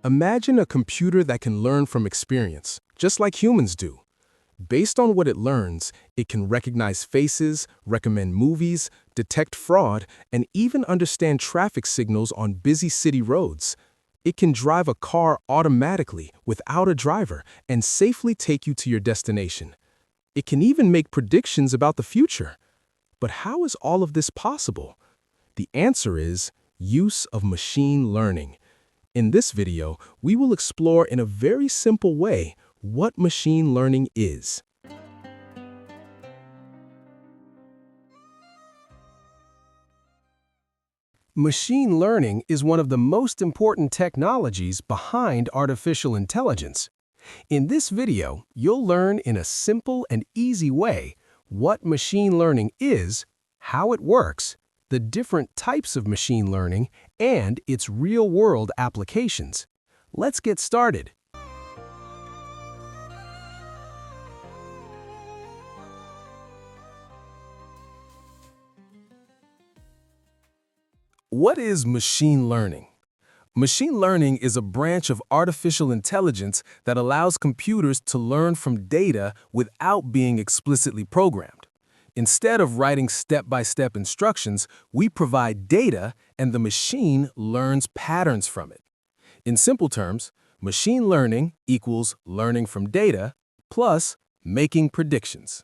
Imagine a computer that can learn from experience, just like humans do. Based on what it learns, it can recognize faces, recommend movies, detect fraud, and even understand traffic signals on busy city roads. It can drive a car automatically without a driver and safely take you to your destination. It can even make predictions about the future. But how is all of this possible? The answer is use of machine learning. In this video, we will explore in a very simple way what machine learning is. Machine learning is one of the most important technologies behind artificial intelligence. In this video, you'll learn in a simple and easy way what machine learning is, how it works, the different types of machine learning, and its real-world applications. Let's get started. What is machine learning? Machine learning is a branch of artificial intelligence that allows computers to learn from data without being explicitly programmed. Instead of writing step-by-step instructions, we provide data and the machine learns patterns from it. In simple terms, machine learning equals learning from data plus making predictions.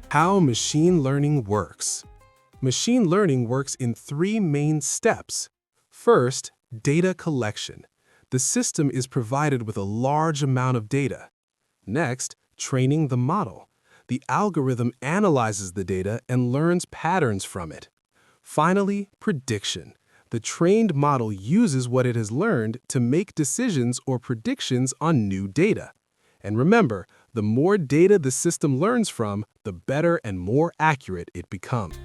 How machine learning works. Machine learning works in three main steps. First, data collection. The system is provided with a large amount of data. Next, training the model. The algorithm analyzes the data and learns patterns from it. Finally, prediction. The trained model uses what it has learned to make decisions or predictions on new data. And remember, the more data the system learns from, the better and more accurate it becomes.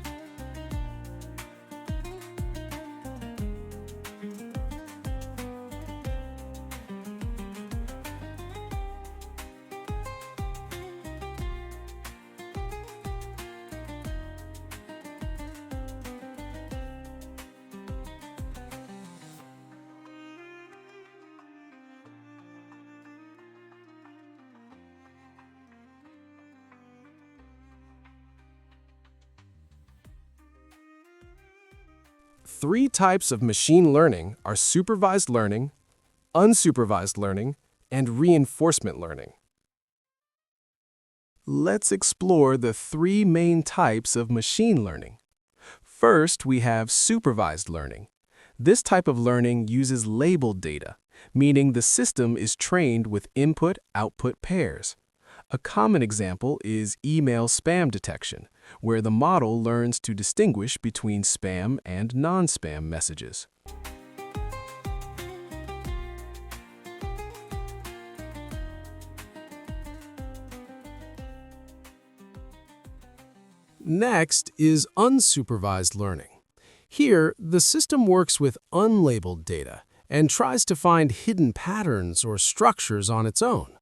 Three types of machine learning are supervised learning, unsupervised learning, and reinforcement learning. Let's explore the three main types of machine learning. First, we have supervised learning. This type of learning uses labeled data, meaning the system is trained with input-output pairs. A common example is email spam detection, where the model learns to distinguish between spam and non-spam messages. Next is unsupervised learning. Here, the system works with unlabeled data and tries to find hidden patterns or structures on its own.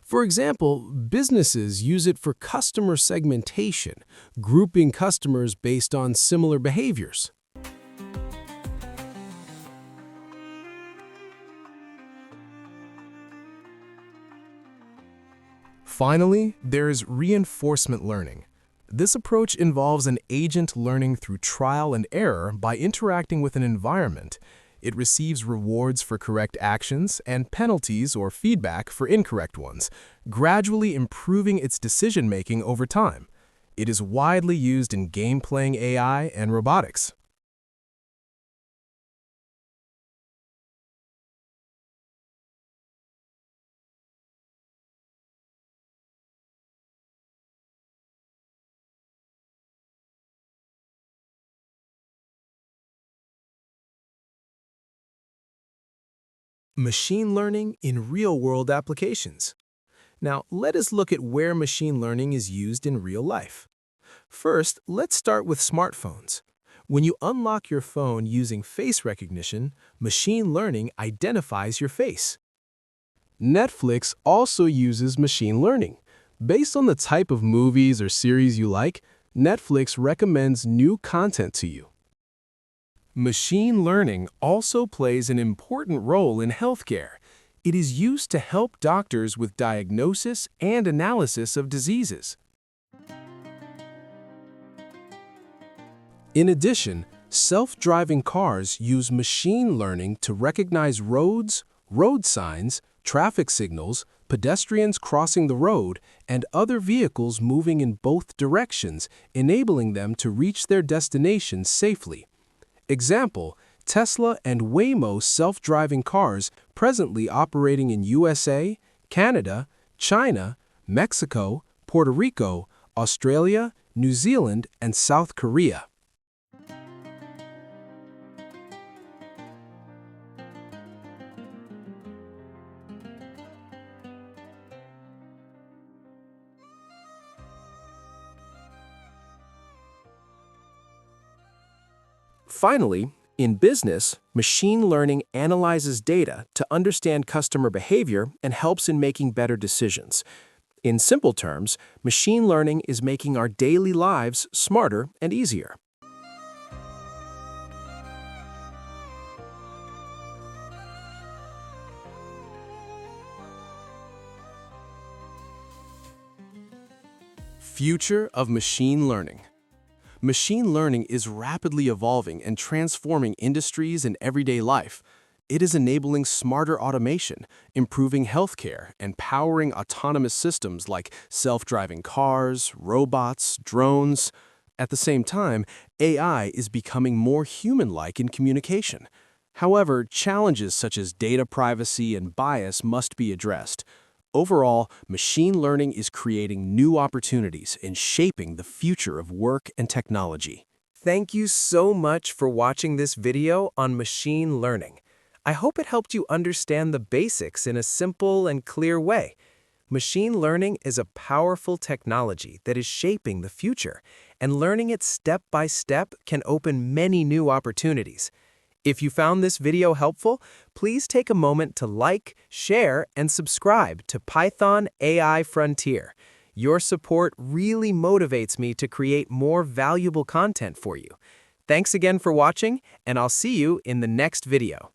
For example, businesses use it for customer segmentation, grouping customers based on similar behaviors. Finally, there is reinforcement learning. This approach involves an agent learning through trial and error by interacting with an environment. It receives rewards for correct actions and penalties or feedback for incorrect ones, gradually improving its decision-making over time. It is widely used in game-playing AI and robotics. Machine learning in real-world applications. Now, let us look at where machine learning is used in real life. First, let's start with smartphones. When you unlock your phone using face recognition, machine learning identifies your face. Netflix also uses machine learning. Based on the type of movies or series you like, Netflix recommends new content to you. Machine learning also plays an important role in healthcare. It is used to help doctors with diagnosis and analysis of diseases. In addition, self-driving cars use machine learning to recognize roads, road signs, traffic signals, pedestrians crossing the road, and other vehicles moving in both directions, enabling them to reach their destination safely. Example, Tesla and Waymo self-driving cars presently operating in USA, Canada, China, Mexico, Puerto Rico, Australia, New Zealand, and South Korea. Finally, in business, machine learning analyzes data to understand customer behavior and helps in making better decisions. In simple terms, machine learning is making our daily lives smarter and easier. Future of machine learning. Machine learning is rapidly evolving and transforming industries and everyday life. It is enabling smarter automation, improving healthcare, and powering autonomous systems like self-driving cars, robots, drones. At the same time, AI is becoming more human-like in communication. However, challenges such as data privacy and bias must be addressed. Overall, machine learning is creating new opportunities and shaping the future of work and technology. Thank you so much for watching this video on machine learning. I hope it helped you understand the basics in a simple and clear way. Machine learning is a powerful technology that is shaping the future, and learning it step by step can open many new opportunities. If you found this video helpful, please take a moment to like, share, and subscribe to Python AI Frontier. Your support really motivates me to create more valuable content for you. Thanks again for watching, and I'll see you in the next video.